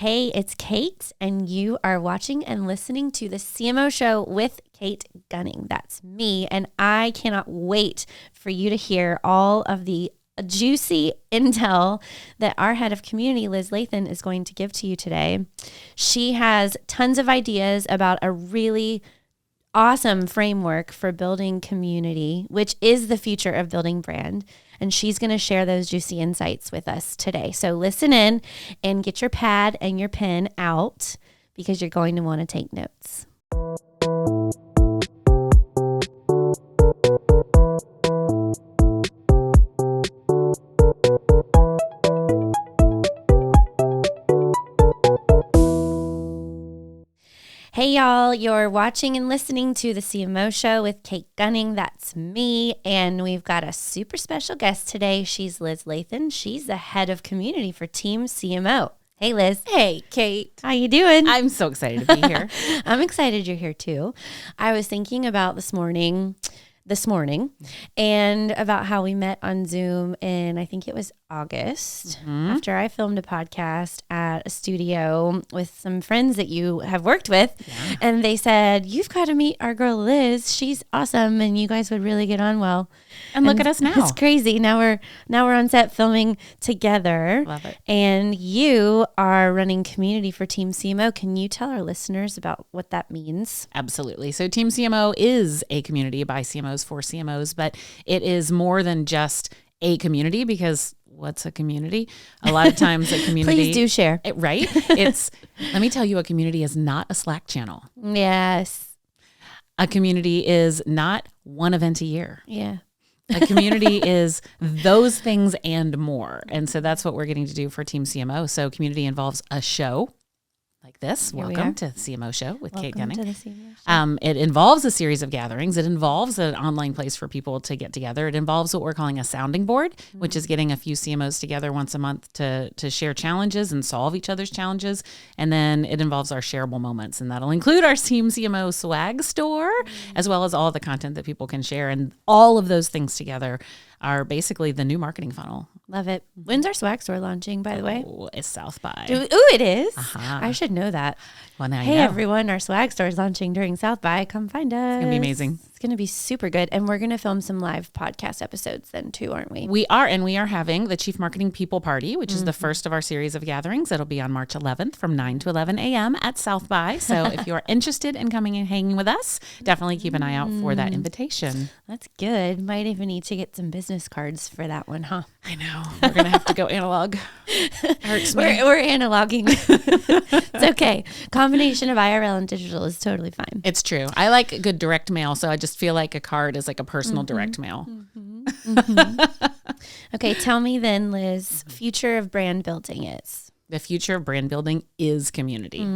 Hey, it's Kate, and you are watching and listening to the CMO Show with Kate Gunning. That's me, and I cannot wait for you to hear all of the juicy intel that our head of community, Liz Lathan, is going to give to you today. She has tons of ideas about a really awesome framework for building community, which is the future of building brand. And she's going to share those juicy insights with us today. So listen in and get your pad and your pen out because you're going to want to take notes. Hey y'all, you're watching and listening to the CMO Show with Kate Gunning. That's me. And we've got a super special guest today. She's Liz Lathan. She's the head of community for Team CMO. Hey, Liz. Hey, Kate. How you doing? I'm so excited to be here. I'm excited you're here too. I was thinking about this morning and about how we met on Zoom in, I think it was August, after I filmed a podcast at a studio with some friends that you have worked with. Yeah. And they said, you've got to meet our girl Liz. She's awesome. And you guys would really get on well. And look at us now. It's crazy. Now we're on set filming together. Love it. And you are running community for Team CMO. Can you tell our listeners about what that means? Absolutely. So Team CMO is a community by CMOs for CMOs, but it is more than just a community, because what's a community? A lot of times a community... Please do share. Right? Let me tell you, a community is not a Slack channel. Yes. A community is not one event a year. Yeah. A community is those things and more. And so that's what we're getting to do for Team CMO. So community involves a show like this. Welcome to the CMO Show with Kate Gunning. Welcome to the CMO Show. It involves a series of gatherings. It involves an online place for people to get together. It involves what we're calling a sounding board, which is getting a few CMOs together once a month to share challenges and solve each other's challenges. And then it involves our shareable moments, and that'll include our Team CMO swag store, as well as all the content that people can share. And all of those things together are basically the new marketing funnel. Love it. When's our swag store launching, by the way? Oh, it's South by. It is? Uh-huh. I should know that. Well, now hey, you know. everyone, our swag store is launching during South by. Come find us. It's going to be amazing. It's going to be super good. And we're going to film some live podcast episodes then too, aren't we? We are, and we are having the Chief Marketing People Party, which is the first of our series of gatherings. It'll be on March 11th from 9 to 11 a.m. at South by. So if you're interested in coming and hanging with us, definitely keep an eye out for that invitation. That's good. Might even need to get some business cards for that one, huh? I know. We're going to have to go analog. Hurts me. We're analogging. It's okay. Combination of IRL and digital is totally fine. It's true. I like good direct mail, so I just feel like a card is like a personal direct mail. Okay, tell me then, Liz, future of brand building is? The future of brand building is community.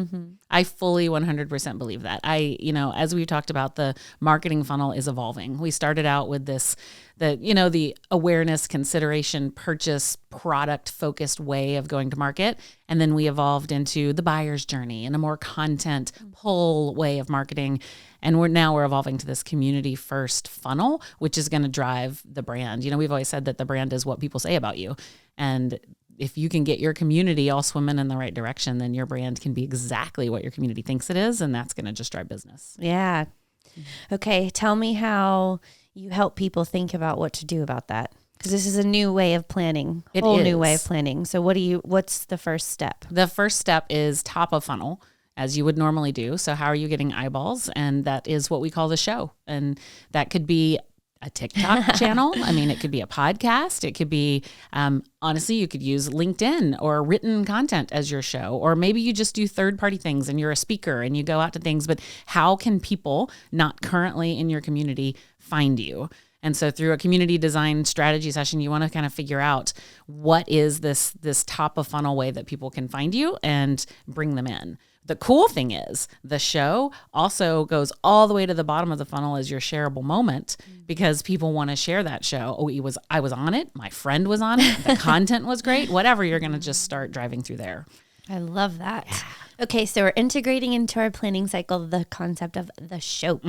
I fully 100% believe that. As we've talked about, the marketing funnel is evolving. We started out with the awareness, consideration, purchase, product focused way of going to market. And then we evolved into the buyer's journey and a more content pull way of marketing. And we're evolving to this community first funnel, which is going to drive the brand. We've always said that the brand is what people say about you. And if you can get your community all swimming in the right direction, then your brand can be exactly what your community thinks it is. And that's going to just drive business. Yeah. Okay. Tell me how you help people think about what to do about that. Because this is a new way of planning, new way of planning. So what's the first step? The first step is top of funnel, as you would normally do. So how are you getting eyeballs? And that is what we call the show. And that could be a TikTok channel. I mean, it could be a podcast. It could be, honestly, you could use LinkedIn or written content as your show, or maybe you just do third-party things and you're a speaker and you go out to things, but how can people not currently in your community find you? And so through a community design strategy session, you want to kind of figure out what is this top of funnel way that people can find you and bring them in. The cool thing is the show also goes all the way to the bottom of the funnel as your shareable moment, because people want to share that show. Oh, I was on it. My friend was on it. The content was great. Whatever, you're going to just start driving through there. I love that. Yeah. Okay, so we're integrating into our planning cycle the concept of the show.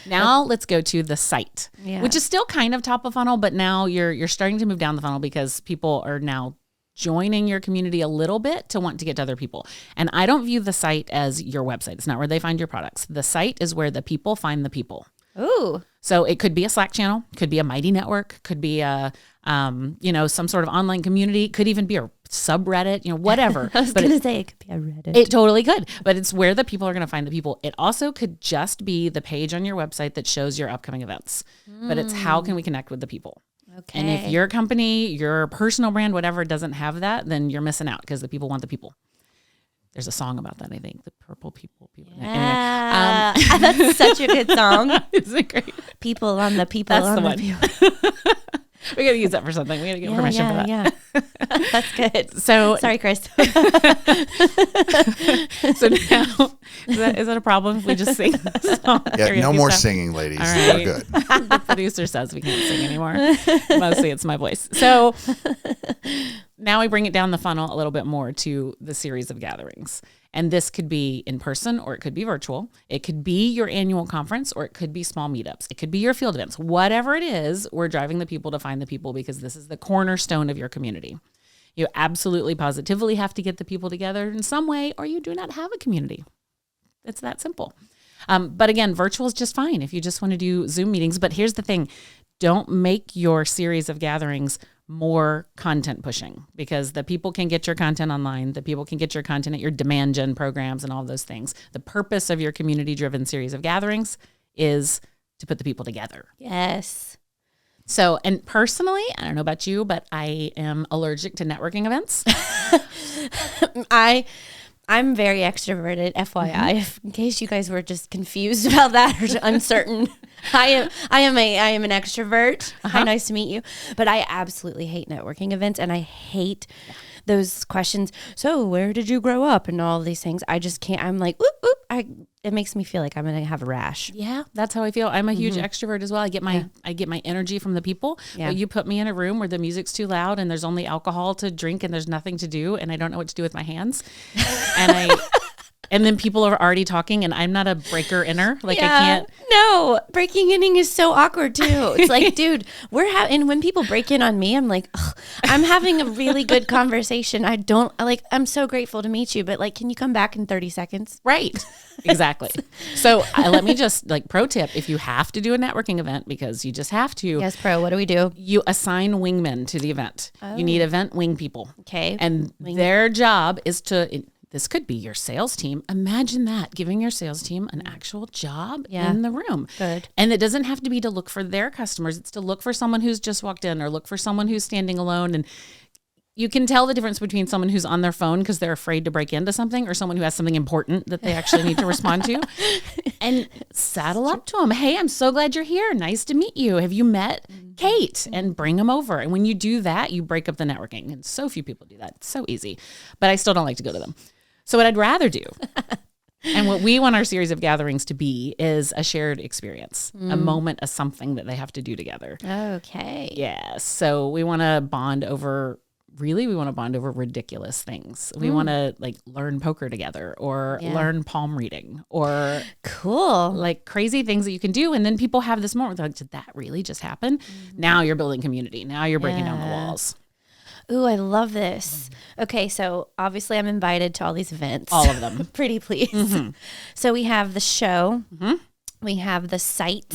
Now let's go to the site, which is still kind of top of funnel, but now you're starting to move down the funnel because people are now joining your community a little bit to want to get to other people. And I don't view the site as your website. It's not where they find your products. The site is where the people find the people. Ooh. So it could be a Slack channel, could be a Mighty network, could be a, some sort of online community, could even be a subreddit, whatever. I was going to say it could be a Reddit. It totally could, but it's where the people are going to find the people. It also could just be the page on your website that shows your upcoming events, but it's how can we connect with the people? Okay. And if your company, your personal brand, whatever, doesn't have that, then you're missing out because the people want the people. There's a song about that, I think. The purple people. Yeah. Anyway, that's such a good song. Isn't it great? People on the people That's on the the one. people. We got to use that for something. We got to get permission for that. Yeah. That's good. So sorry, Chris. So now, is that a problem if we just sing the song? Yeah, no more singing, ladies. All right. We're good. The producer says we can't sing anymore. Mostly it's my voice. So now we bring it down the funnel a little bit more to the series of gatherings. And this could be in person or it could be virtual. It could be your annual conference or it could be small meetups. It could be your field events. Whatever it is, we're driving the people to find the people because this is the cornerstone of your community. You absolutely positively have to get the people together in some way or you do not have a community. It's that simple. But again, virtual is just fine if you just want to do Zoom meetings. But here's the thing. Don't make your series of gatherings more content pushing because the people can get your content online. The people can get your content at your demand gen programs and all those things. The purpose of your community driven series of gatherings is to put the people together. Yes. So, and personally, I don't know about you, but I am allergic to networking events. I'm very extroverted, FYI, in case you guys were just confused about that or uncertain. I am an extrovert. Hi, nice to meet you. But I absolutely hate networking events, and I hate those questions. So where did you grow up and all these things? I just can't. I'm like, whoop, whoop. It makes me feel like I'm going to have a rash. Yeah, that's how I feel. I'm a huge extrovert as well. I get my energy from the people. Yeah. But you put me in a room where the music's too loud and there's only alcohol to drink and there's nothing to do and I don't know what to do with my hands. And then people are already talking and I'm not a breaker inner. Like I can't. No, breaking inning is so awkward too. It's like, dude, and when people break in on me, I'm like, I'm having a really good conversation. I'm so grateful to meet you, but like, can you come back in 30 seconds? Right. Exactly. So let me just pro tip, if you have to do a networking event because you just have to. Yes, pro. What do we do? You assign wingmen to the event. Oh. You need event wing people. Okay. And their job is this could be your sales team. Imagine that, giving your sales team an actual job in the room. Good. And it doesn't have to be to look for their customers. It's to look for someone who's just walked in or look for someone who's standing alone. And you can tell the difference between someone who's on their phone because they're afraid to break into something or someone who has something important that they actually need to respond to. And saddle up to them. Hey, I'm so glad you're here. Nice to meet you. Have you met Kate? And bring them over. And when you do that, you break up the networking. And so few people do that. It's so easy. But I still don't like to go to them. So what I'd rather do, and what we want our series of gatherings to be, is a shared experience, a moment, a something that they have to do together. Okay. Yeah. So we want to bond over ridiculous things. We want to learn poker together or learn palm reading or cool, crazy things that you can do. And then people have this moment like, did that really just happen? Now you're building community. Now you're breaking down the walls. Ooh, I love this. Okay, so obviously I'm invited to all these events. All of them. Pretty please. So we have the show. We have the site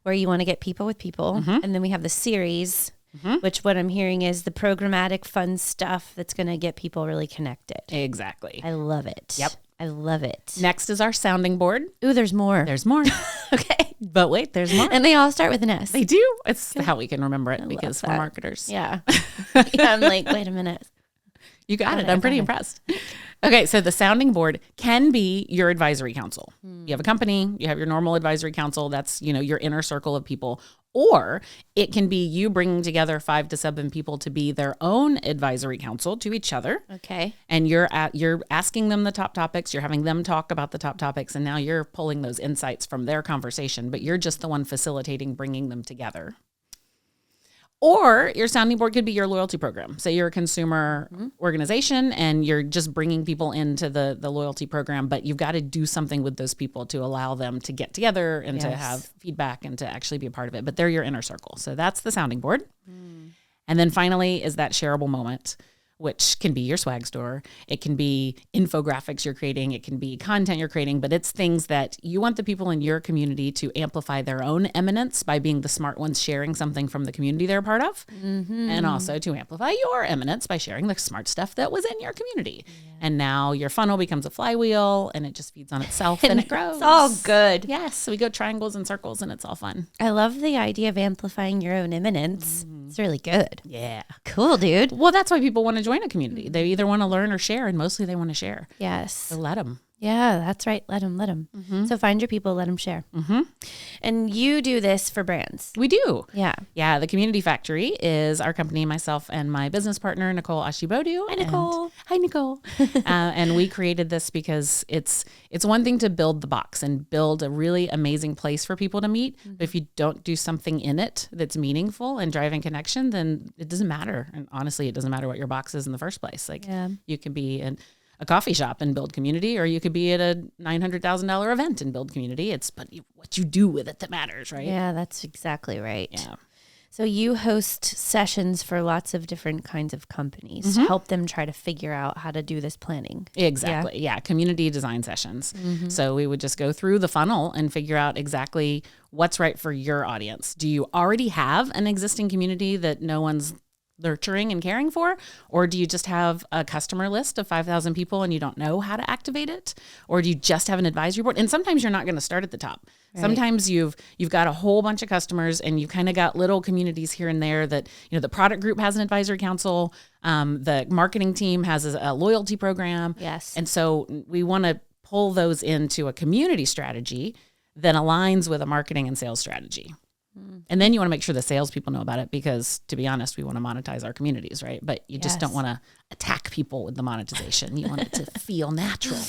where you want to get people with people. And then we have the series, which what I'm hearing is the programmatic fun stuff that's going to get people really connected. Exactly. I love it. Yep. I love it. Next is our sounding board. Ooh, there's more. There's more. Okay. But wait, there's more. And they all start with an S. They do. It's how we can remember it because we're marketers. Yeah. I'm like, wait a minute. You got it. I'm pretty impressed. Okay, so the sounding board can be your advisory council. You have a company, you have your normal advisory council. That's, your inner circle of people. Or it can be you bringing together 5 to 7 people to be their own advisory council to each other. Okay. And you're asking them the top topics. You're having them talk about the top topics. And now you're pulling those insights from their conversation, but you're just the one facilitating bringing them together. Or your sounding board could be your loyalty program. So you're a consumer organization and you're just bringing people into the loyalty program, but you've got to do something with those people to allow them to get together and to have feedback and to actually be a part of it. But they're your inner circle. So that's the sounding board. And then finally is that shareable moment which can be your swag store. It can be infographics you're creating. It can be content you're creating, but it's things that you want the people in your community to amplify their own eminence by being the smart ones sharing something from the community they're a part of, and also to amplify your eminence by sharing the smart stuff that was in your community. Yeah. And now your funnel becomes a flywheel and it just feeds on itself and it grows. It's all good. Yes. So we go triangles and circles and it's all fun. I love the idea of amplifying your own eminence. It's really good. Yeah. Cool, dude. Well, that's why people want to join a community. They either want to learn or share, and mostly they want to share. Yes. So let them. Yeah, that's right. Let them. So find your people, let them share. And you do this for brands. We do. Yeah. Yeah. The Community Factory is our company, myself and my business partner, Nicole Ashibodu. Hi, Nicole. Hi, Nicole. And we created this because it's one thing to build the box and build a really amazing place for people to meet. But if you don't do something in it that's meaningful and driving connection, then it doesn't matter. And honestly, it doesn't matter what your box is in the first place. Like you can be a coffee shop and build community, or you could be at a $900,000 event and build community. But what you do with it that matters, right? Yeah, that's exactly right. Yeah. So you host sessions for lots of different kinds of companies to help them try to figure out how to do this planning. Exactly. Yeah. Community design sessions. So we would just go through the funnel and figure out exactly what's right for your audience. Do you already have an existing community that no one's nurturing and caring for? Or do you just have a customer list of 5,000 people and you don't know how to activate it? Or do you just have an advisory board? And sometimes you're not going to start at the top. Right. Sometimes you've got a whole bunch of customers and you kind of got little communities here and there that, the product group has an advisory council. The marketing team has a loyalty program. Yes. And so we want to pull those into a community strategy that aligns with a marketing and sales strategy. And then you want to make sure the salespeople know about it because, to be honest, we want to monetize our communities, right? But you just don't want to attack people with the monetization. You want it to feel natural.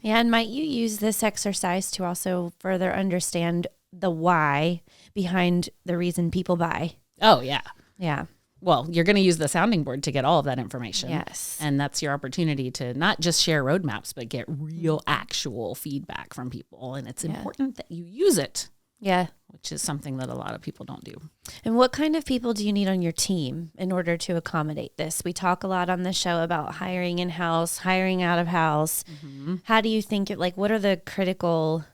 Yeah, and might you use this exercise to also further understand the why behind the reason people buy? Oh, yeah. Yeah. Well, you're going to use the sounding board to get all of that information. Yes. And that's your opportunity to not just share roadmaps, but get real, actual feedback from people. And it's important that you use it. Yeah. Which is something that a lot of people don't do. And what kind of people do you need on your team in order to accommodate this? We talk a lot on the show about hiring in-house, hiring out of house. How do you think what are the critical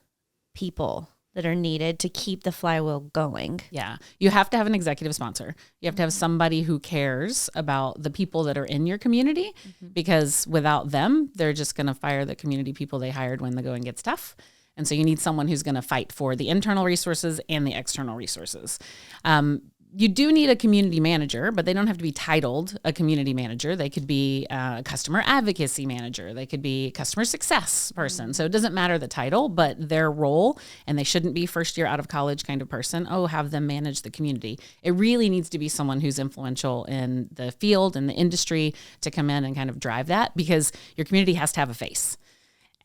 people that are needed to keep the flywheel going? Yeah. You have to have an executive sponsor. You have to have somebody who cares about the people that are in your community because without them, they're just going to fire the community people they hired when the going gets tough. And so you need someone who's going to fight for the internal resources and the external resources. You do need a community manager, but they don't have to be titled a community manager. They could be a customer advocacy manager. They could be a customer success person. So it doesn't matter the title, but their role, and they shouldn't be first year out of college kind of person. Have them manage the community. It really needs to be someone who's influential in the field and the industry to come in and kind of drive that because your community has to have a face.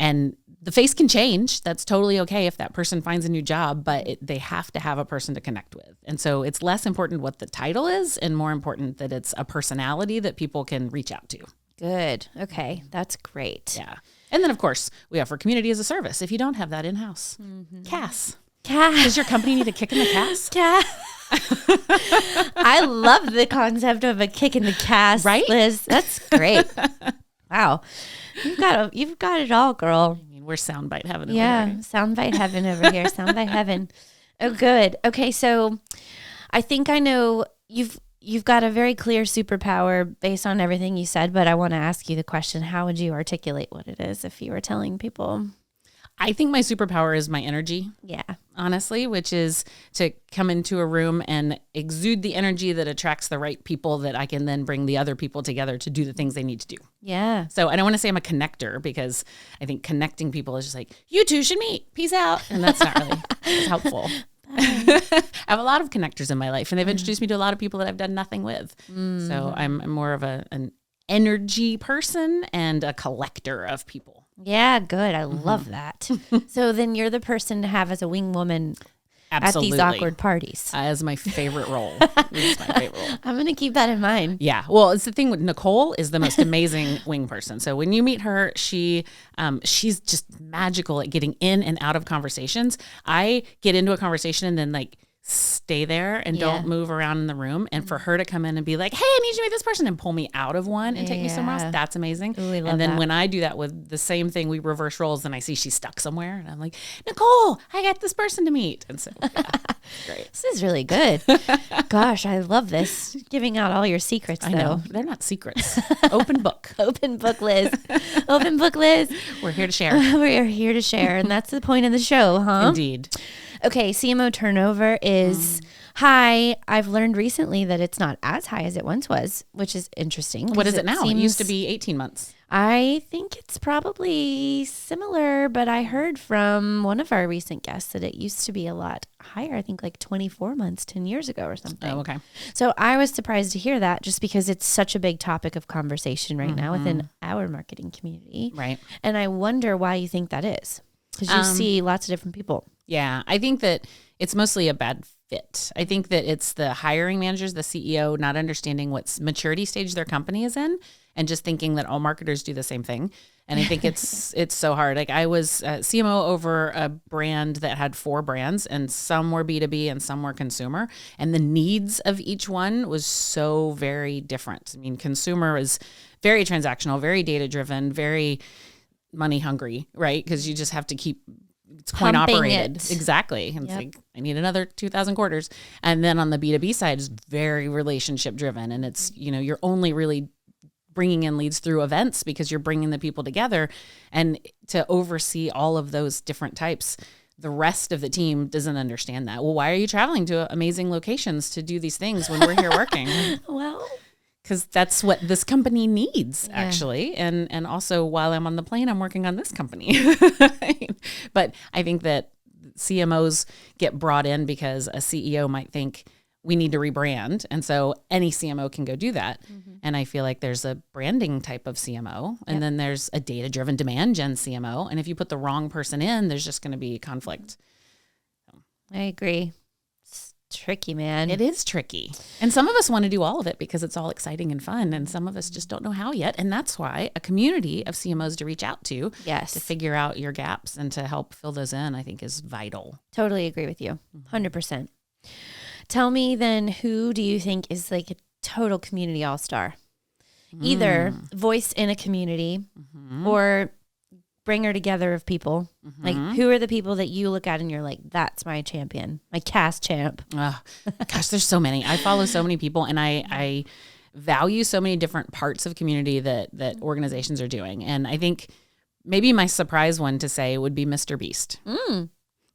And the face can change. That's totally okay if that person finds a new job, but they have to have a person to connect with. And so it's less important what the title is and more important that it's a personality that people can reach out to. Good. Okay. That's great. Yeah. And then, of course, we offer community as a service if you don't have that in-house. CAS. Does your company need a kick in the CAS? I love the concept of a kick in the CAS, right, Liz? That's great. Wow. You've got it all, girl. I mean, we're soundbite heaven over here. Soundbite heaven over here. Soundbite heaven. Oh, good. Okay, so I think I know you've got a very clear superpower based on everything you said, but I want to ask you the question, how would you articulate what it is if you were telling people? I think my superpower is my energy. Yeah. Honestly, which is to come into a room and exude the energy that attracts the right people that I can then bring the other people together to do the things they need to do. Yeah. So I don't want to say I'm a connector because I think connecting people is just like, you two should meet. Peace out. And that's not really as helpful. I have a lot of connectors in my life and they've introduced me to a lot of people that I've done nothing with. So I'm more of an energy person and a collector of people. Yeah, good. I love that. So then you're the person to have as a wing woman Absolutely. at these awkward parties. As my favorite role. It's my favorite role. I'm going to keep that in mind. Yeah. Well, it's the thing with Nicole is the most amazing wing person. So when you meet her, she's just magical at getting in and out of conversations. I get into a conversation and then stay there and don't move around in the room. And for her to come in and be like, hey, I need you to meet this person and pull me out of one and take me somewhere else. That's amazing. Ooh, we love and then that. when I do that with the same thing, we reverse roles and I see she's stuck somewhere and I'm like, Nicole, I got this person to meet. And so, great. This is really good. Gosh, I love this. Giving out all your secrets, though. I know. They're not secrets. Open book. Open book, Liz. Open book, Liz. We're here to share. We are here to share. And that's the point of the show, huh? Indeed. Okay, CMO turnover is high. I've learned recently that it's not as high as it once was, which is interesting. What is it now? It used to be 18 months. I think it's probably similar, but I heard from one of our recent guests that it used to be a lot higher. I think like 24 months, 10 years ago or something. Oh, okay. So I was surprised to hear that just because it's such a big topic of conversation right now within our marketing community. Right. And I wonder why you think that is. Because you see lots of different people. Yeah, I think that it's mostly a bad fit. I think that it's the hiring managers, the CEO, not understanding what maturity stage their company is in and just thinking that all marketers do the same thing. And I think it's so hard. Like I was CMO over a brand that had 4 brands and some were B2B and some were consumer. And the needs of each one was so very different. I mean, consumer is very transactional, very data-driven, very money hungry, right? Because you just have to keep it's coin operated. Exactly. And it's like, I need another 2,000 quarters. And then on the B2B side is very relationship driven. And it's, you're only really bringing in leads through events because you're bringing the people together. And to oversee all of those different types, the rest of the team doesn't understand that. Well, why are you traveling to amazing locations to do these things when we're here working? Well, because that's what this company needs, actually. And also, while I'm on the plane, I'm working on this company. But I think that CMOs get brought in because a CEO might think we need to rebrand. And so any CMO can go do that. Mm-hmm. And I feel like there's a branding type of CMO. And then there's a data-driven demand gen CMO. And if you put the wrong person in, there's just going to be conflict. I agree. Tricky, man. It is tricky. And some of us want to do all of it because it's all exciting and fun. And some of us just don't know how yet. And that's why a community of CMOs to reach out to to figure out your gaps and to help fill those in, I think is vital. Totally agree with you. 100%. Tell me then, who do you think is like a total community all-star? Either voice in a community or bringer together of people. Like, who are the people that you look at and you're like, that's my champion, my cast champ? Gosh, there's so many. I follow so many people and I value so many different parts of community that organizations are doing. And I think maybe my surprise one to say would be Mr. Beast.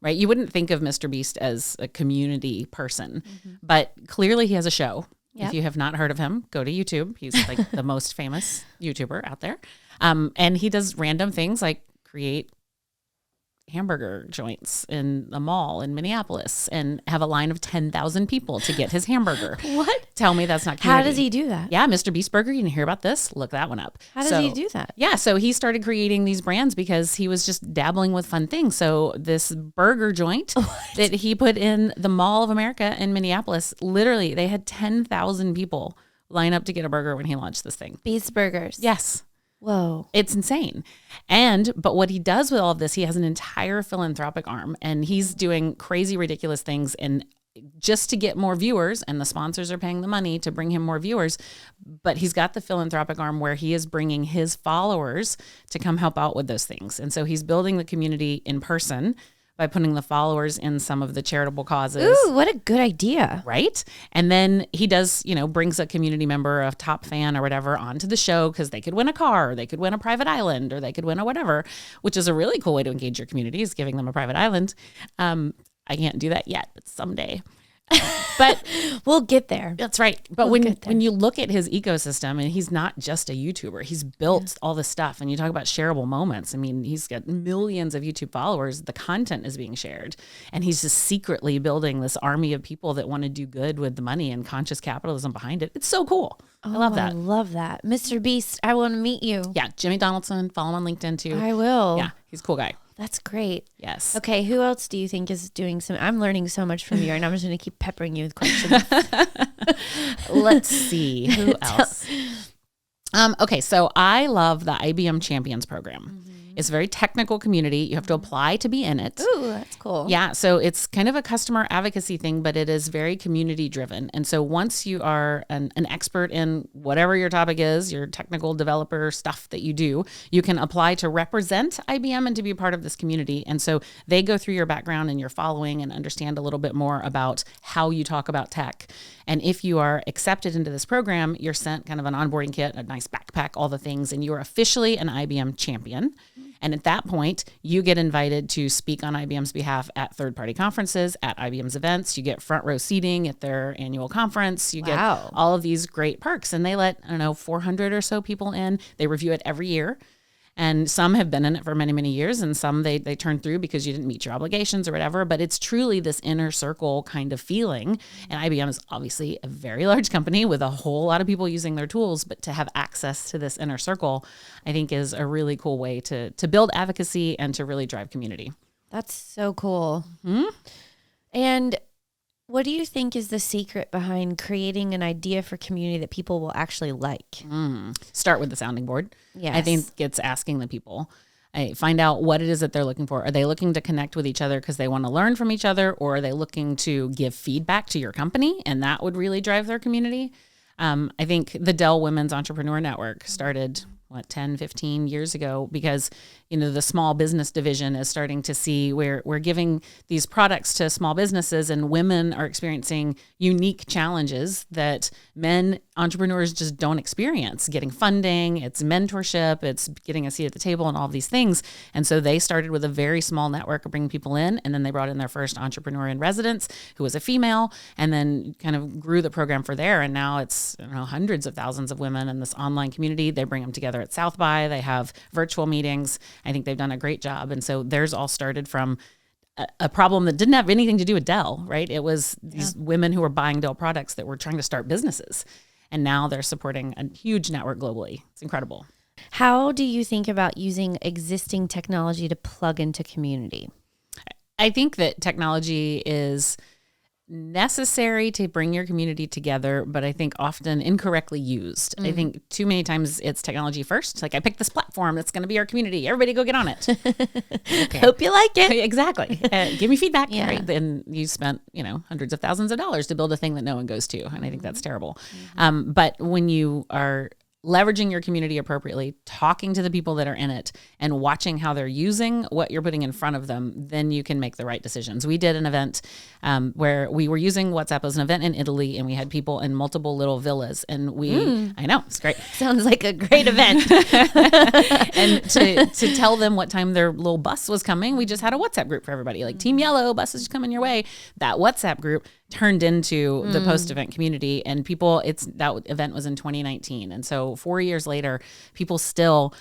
Right? You wouldn't think of Mr. Beast as a community person, but clearly he has a show. Yep. If you have not heard of him, go to YouTube. He's like the most famous YouTuber out there. And he does random things like create hamburger joints in a mall in Minneapolis and have a line of 10,000 people to get his hamburger. What? Tell me that's not community. How does he do that? Yeah, Mr. Beast Burger. You didn't hear about this? Look that one up. How does he do that? Yeah, so he started creating these brands because he was just dabbling with fun things. So this burger joint that he put in the Mall of America in Minneapolis, literally they had 10,000 people line up to get a burger when he launched this thing. Beast Burgers. Yes. Whoa. It's insane. But what he does with all of this, he has an entire philanthropic arm and he's doing crazy, ridiculous things and just to get more viewers, and the sponsors are paying the money to bring him more viewers. But he's got the philanthropic arm where he is bringing his followers to come help out with those things. And so he's building the community in person by putting the followers in some of the charitable causes. Ooh, what a good idea. Right? And then he does, brings a community member, a top fan or whatever onto the show because they could win a car, or they could win a private island, or they could win a whatever, which is a really cool way to engage your community, is giving them a private island. I can't do that yet, but someday. But we'll get there. That's right. But when you look at his ecosystem, and he's not just a YouTuber, he's built all this stuff. And you talk about shareable moments. I mean, he's got millions of YouTube followers. The content is being shared. And he's just secretly building this army of people that want to do good with the money and conscious capitalism behind it. It's so cool. I love that. I love that. Mr. Beast, I want to meet you. Yeah. Jimmy Donaldson. Follow him on LinkedIn too. I will. Yeah. He's a cool guy. That's great. Yes. Okay, who else do you think is doing some? I'm learning so much from you, and I'm just going to keep peppering you with questions. Let's see. Who else? Okay, so I love the IBM Champions program. It's a very technical community. You have to apply to be in it. Ooh, that's cool. Yeah. So it's kind of a customer advocacy thing, but it is very community driven. And so once you are an expert in whatever your topic is, your technical developer stuff that you do, you can apply to represent IBM and to be a part of this community. And so they go through your background and your following and understand a little bit more about how you talk about tech. And if you are accepted into this program, you're sent kind of an onboarding kit, a nice backpack, all the things, and you are officially an IBM champion. And at that point, you get invited to speak on IBM's behalf at third-party conferences, at IBM's events. You get front row seating at their annual conference. You get all of these great perks. And they let, 400 or so people in. They review it every year. And some have been in it for many, many years, and some they turn through because you didn't meet your obligations or whatever. But it's truly this inner circle kind of feeling. And IBM is obviously a very large company with a whole lot of people using their tools. But to have access to this inner circle, I think is a really cool way to build advocacy and to really drive community. That's so cool. Mm-hmm. And what do you think is the secret behind creating an idea for community that people will actually like? Start with the sounding board. Yes. I think it's asking the people. Find out what it is that they're looking for. Are they looking to connect with each other because they want to learn from each other, or are they looking to give feedback to your company? And that would really drive their community. I think the Dell Women's Entrepreneur Network started 10, 15 years ago, because, the small business division is starting to see where we're giving these products to small businesses, and women are experiencing unique challenges that men entrepreneurs just don't experience. Getting funding, it's mentorship, it's getting a seat at the table, and all of these things. And so they started with a very small network of bringing people in, and then they brought in their first entrepreneur in residence who was a female, and then kind of grew the program for there. And now it's hundreds of thousands of women in this online community. They bring them together at South by. They have virtual meetings. I think they've done a great job. And so theirs all started from a problem that didn't have anything to do with Dell, right? It was these women who were buying Dell products that were trying to start businesses. And now they're supporting a huge network globally. It's incredible. How do you think about using existing technology to plug into community? I think that technology is necessary to bring your community together, but I think often incorrectly used. I think too many times it's technology first. Like, I picked this platform that's going to be our community. Everybody go get on it. Okay. Hope you like it. Exactly. Give me feedback. Yeah. Right? Then you spent, hundreds of thousands of dollars to build a thing that no one goes to. And I think that's terrible. But when you are leveraging your community appropriately, talking to the people that are in it, and watching how they're using what you're putting in front of them, then you can make the right decisions. We did an event where we were using WhatsApp as an event in Italy, and we had people in multiple little villas, and I know, it's great. Sounds like a great event. And to tell them what time their little bus was coming, we just had a WhatsApp group for everybody, like Team Yellow, bus is coming your way. That WhatsApp group turned into the post-event community, and that event was in 2019. And so 4 years later, people still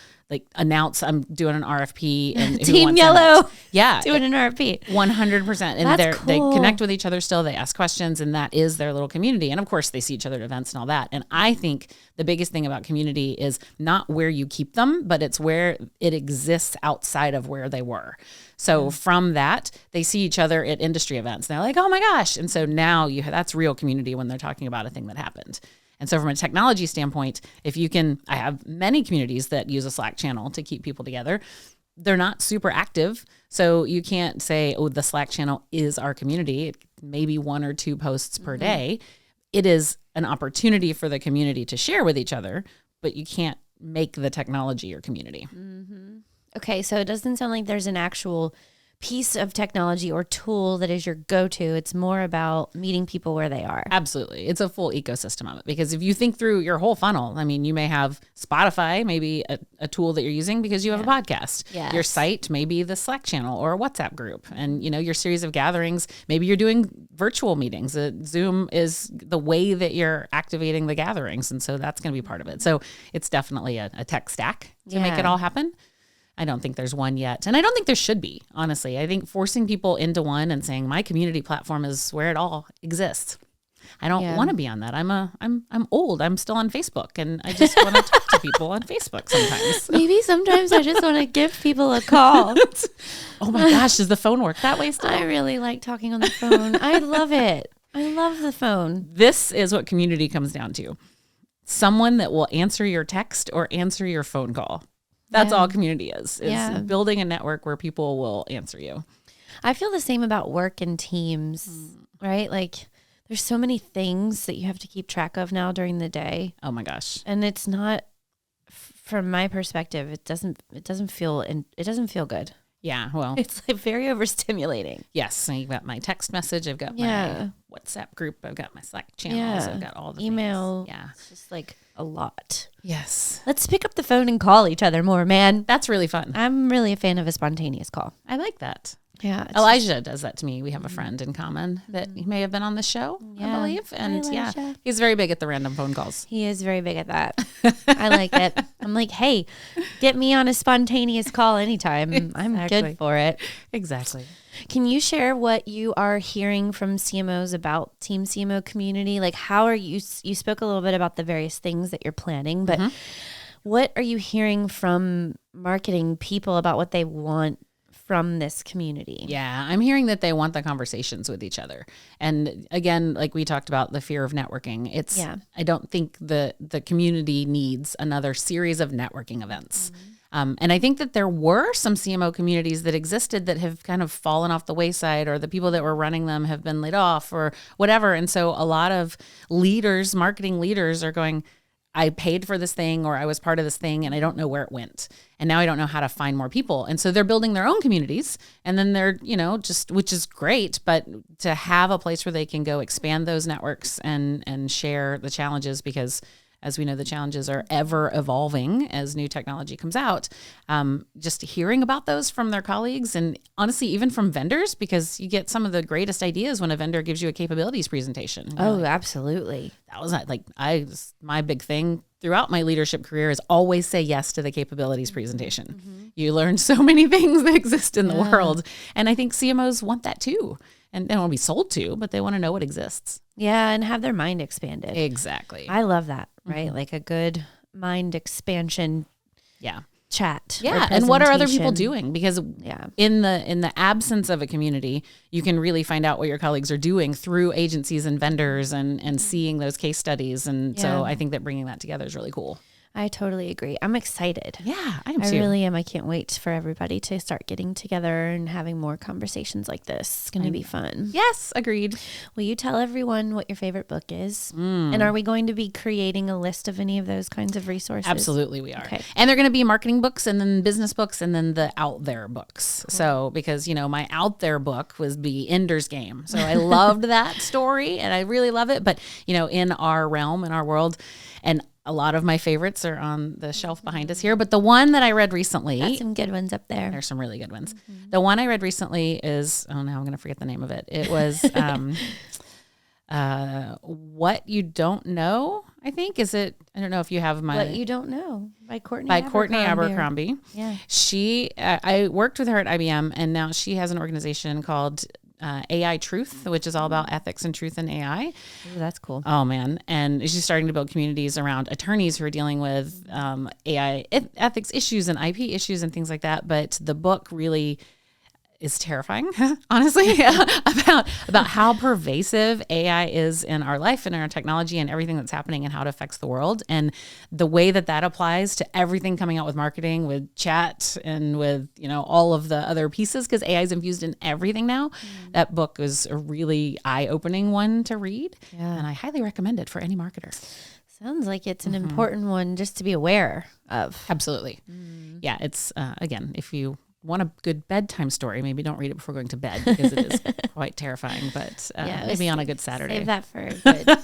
announce, I'm doing an RFP, and Team Yellow, doing an RFP, 100%. And That's cool. They connect with each other still. They ask questions, and that is their little community. And of course, they see each other at events and all that. And I think the biggest thing about community is not where you keep them, but it's where it exists outside of where they were. So from that, they see each other at industry events. And they're like, oh my gosh. And so now that's real community when they're talking about a thing that happened. And so from a technology standpoint, I have many communities that use a Slack channel to keep people together. They're not super active. So you can't say, oh, the Slack channel is our community. It may be 1 or 2 posts per day. It is an opportunity for the community to share with each other, but you can't make the technology your community. Okay, so it doesn't sound like there's an actual piece of technology or tool that is your go-to. It's more about meeting people where they are. Absolutely. It's a full ecosystem of it, because if you think through your whole funnel, you may have Spotify, maybe a tool that you're using because you have a podcast. Yes. Your site, maybe the Slack channel or a WhatsApp group. And, your series of gatherings, maybe you're doing virtual meetings. Zoom is the way that you're activating the gatherings. And so that's going to be part of it. So it's definitely a tech stack to make it all happen. I don't think there's one yet. And I don't think there should be, honestly. I think forcing people into one and saying my community platform is where it all exists. I don't want to be on that. I'm old. I'm still on Facebook, and I just want to talk to people on Facebook sometimes. Maybe sometimes I just want to give people a call. Oh my gosh, does the phone work that way still? I really like talking on the phone. I love it. I love the phone. This is what community comes down to. Someone that will answer your text or answer your phone call. That's all community is Yeah. building a network where people will answer you. I feel the same about work and teams, right? Like there's so many things that you have to keep track of now during the day. Oh my gosh. And it's not, from my perspective, it doesn't feel good. Yeah. Well, It's like very overstimulating. yes. I've got my text message. I've got my WhatsApp group. I've got my Slack channels. I've got all the email. things. Yeah. It's just like a lot. Yes. Let's pick up the phone and call each other more, man. That's really fun. I'm really a fan of a spontaneous call. I like that. Yeah. Elijah does that to me. We have a friend in common that he may have been on the show, I believe. And Elijah. he's very big at the random phone calls. He is very big at that. I like it. I'm like, hey, get me on a spontaneous call anytime. I'm good for it. Exactly. Can you share what you are hearing from CMOs about Team CMO community? Like, how are you spoke a little bit about the various things that you're planning, but what are you hearing from marketing people about what they want from this community? Yeah, I'm hearing that they want the conversations with each other. And again, like we talked about the fear of networking, I don't think the community needs another series of networking events. And I think that there were some CMO communities that existed that have kind of fallen off the wayside, or the people that were running them have been laid off or whatever. And so a lot of leaders, marketing leaders, are going, I paid for this thing, or I was part of this thing, and I don't know where it went. And now I don't know how to find more people. And so they're building their own communities, and then they're, which is great, but to have a place where they can go expand those networks and share the challenges, because as we know, the challenges are ever evolving as new technology comes out. Just hearing about those from their colleagues, and honestly, even from vendors, because you get some of the greatest ideas when a vendor gives you a capabilities presentation. Absolutely. That was my big thing throughout my leadership career is always say yes to the capabilities presentation. You learn so many things that exist in the world. And I think CMOs want that too. And they don't want to be sold to, but they want to know what exists. Yeah, and have their mind expanded. Exactly. I love that, right? Like a good mind expansion chat. Yeah, and what are other people doing? Because in the absence of a community, you can really find out what your colleagues are doing through agencies and vendors and seeing those case studies. And so I think that bringing that together is really cool. I totally agree. I'm excited. Yeah, I am too. I really am. I can't wait for everybody to start getting together and having more conversations like this. It's going to be fun. Yes, agreed. Will you tell everyone what your favorite book is? And are we going to be creating a list of any of those kinds of resources? Absolutely, we are. Okay. And they're going to be marketing books, and then business books, and then the out there books. Cool. So because, my out there book was the Ender's Game. So I loved that story, and I really love it. But, in our realm, in our world, and a lot of my favorites are on the shelf behind us here. But the one that I read recently. Got some good ones up there. There's some really good ones. The one I read recently is, now I'm going to forget the name of it. It was What You Don't Know, I think. Is it? I don't know if you have my. What You Don't Know by Courtney Abercrombie. Yeah. I worked with her at IBM, and now she has an organization called AI Truth, which is all about ethics and truth in AI. Ooh, that's cool. Oh, man. And she's starting to build communities around attorneys who are dealing with AI ethics issues and IP issues and things like that. But the book really is terrifying, honestly, about how pervasive AI is in our life and in our technology and everything that's happening and how it affects the world. And the way that applies to everything coming out with marketing, with chat, and with, all of the other pieces, because AI is infused in everything now. That book is a really eye-opening one to read. Yeah. And I highly recommend it for any marketer. Sounds like it's an important one just to be aware of. Absolutely. Yeah. It's, again, if you want a good bedtime story, maybe don't read it before going to bed, because it is quite terrifying, but maybe on a good Saturday. Save that for a good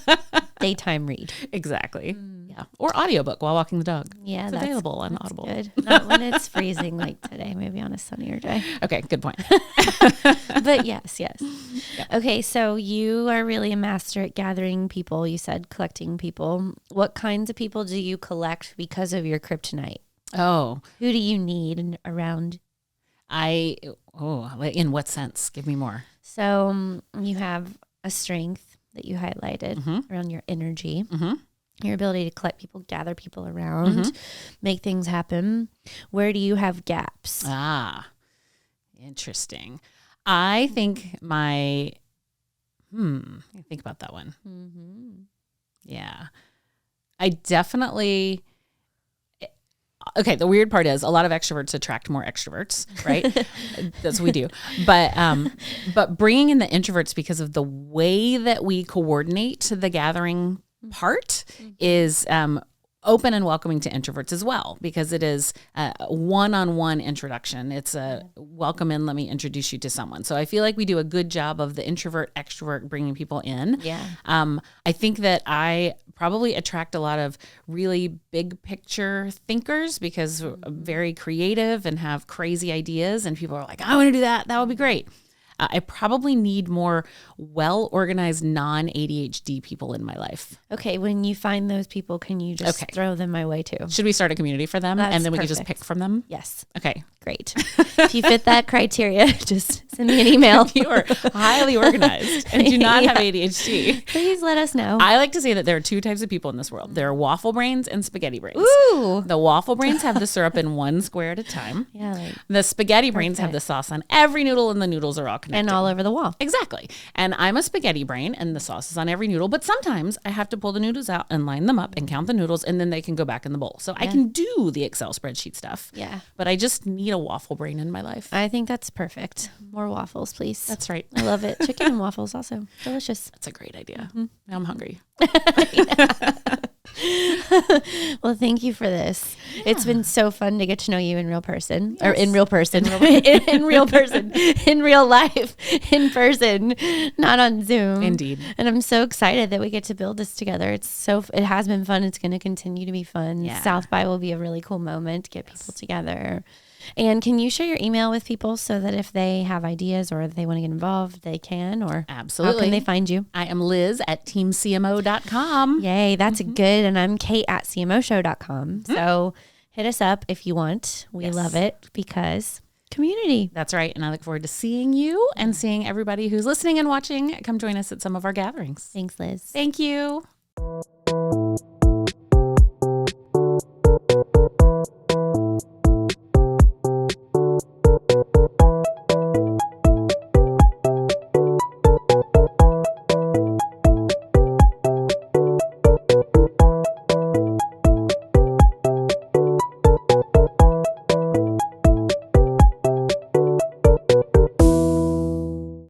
daytime read. Exactly. Yeah. Or audiobook while walking the dog. Yeah. It's available on Audible. Good. Not when it's freezing like today, maybe on a sunnier day. Okay. Good point. But yes. Yeah. Okay. So you are really a master at gathering people. You said collecting people. What kinds of people do you collect because of your kryptonite? Oh. Who do you need around? In what sense? Give me more. So you have a strength that you highlighted around your energy, your ability to collect people, gather people around, make things happen. Where do you have gaps? Interesting. I think think about that one. Yeah. I definitely, okay, the weird part is a lot of extroverts attract more extroverts, right? That's what we do. But bringing in the introverts because of the way that we coordinate the gathering part is open and welcoming to introverts as well, because it is a one-on-one introduction. It's a welcome in, let me introduce you to someone. So I feel like we do a good job of the introvert, extrovert, bringing people in. Yeah. I think that I probably attract a lot of really big picture thinkers because I'm very creative and have crazy ideas, and people are like, I want to do that. That would be great. I probably need more well-organized, non-ADHD people in my life. Okay, when you find those people, can you just throw them my way too? Should we start a community for them? That's and then we perfect. can just pick from them? Yes. Okay. Great. If you fit that criteria, just send me an email. You are highly organized and do not have ADHD. Please let us know. I like to say that there are two types of people in this world. There are waffle brains and spaghetti brains. Ooh. The waffle brains have the syrup in one square at a time. Yeah. Like, The spaghetti brains have the sauce on every noodle, and the noodles are all connected. and all over the wall. Exactly. And I'm a spaghetti brain, and the sauce is on every noodle. But sometimes I have to pull the noodles out and line them up and count the noodles, and then they can go back in the bowl. So I can do the Excel spreadsheet stuff. Yeah. But I just need a waffle brain in my life. I think that's perfect. More waffles, please. That's right. I love it. Chicken and waffles also. Delicious. That's a great idea. Now I'm hungry. Well, thank you for this. Yeah. It's been so fun to get to know you in real person, or in real person, in real person, in real life, in person, not on Zoom. Indeed. And I'm so excited that we get to build this together. It has been fun. It's going to continue to be fun. Yeah. South by will be a really cool moment to get people together. And can you share your email with people so that if they have ideas or if they want to get involved, they can? Or absolutely. How can they find you? I am Liz at teamcmo.com. Yay, that's good. And I'm Kate at CMOshow.com. So hit us up if you want. We love it because community. That's right. And I look forward to seeing you and seeing everybody who's listening and watching come join us at some of our gatherings. Thanks, Liz. Thank you.